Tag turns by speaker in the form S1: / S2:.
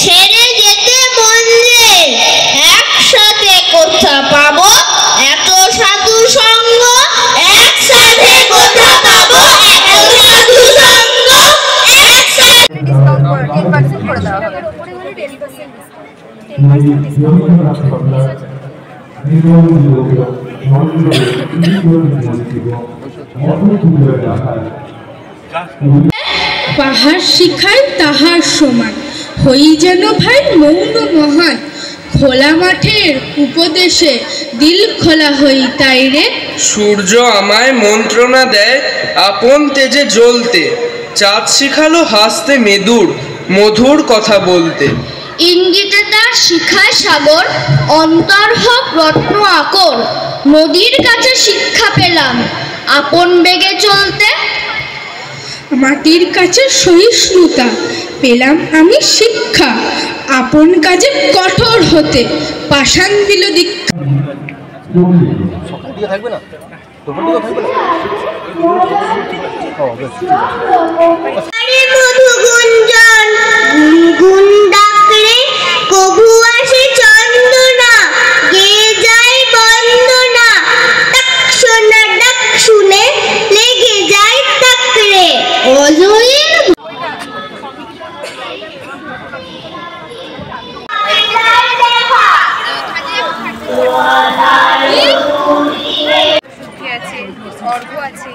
S1: ছেড়ে যেতে মন যে একসাথে কোথা পাবো এত সাধু সঙ্গ, একসাথে কোথা পাবো এত সাধু সঙ্গ, একসাথে ডিসকাউন্ট করে 10% করে দেওয়া হবে।
S2: পাহাড় শিখায় তাহার সমান, হই যেন ভাই মৌন মহান, খোলা মাঠের উপদেশে দিল খোলা হই তাই রে।
S3: সূর্য আমায় মন্ত্রণা দেয় আপন তেজে জ্বলতে, চাঁদ শিখালো হাসতে মেদুর মধুর কথা বলতে।
S1: ইঙ্গিতে তার শিখায় সাগর, অন্তর হোক রত্ন আকর, নদীর কাছে শিক্ষা পেলাম আপন বেগে চলতে।
S2: মাটির কাছে সহিষ্ণুতা পেলাম আমি শিক্ষা, আপন কাজে কঠোর হতে পাষাণ দিল দীক্ষা।
S1: মধু গুঞ্জন গুনগুন ডাকরে কবু আসে চন্দনা, গেয়ে যায় বন্দনা, ডাক শোনা ডাক শুনে লেগে যায় তাকরে। অজয়ের
S4: আছে, অর্ঘ আছে।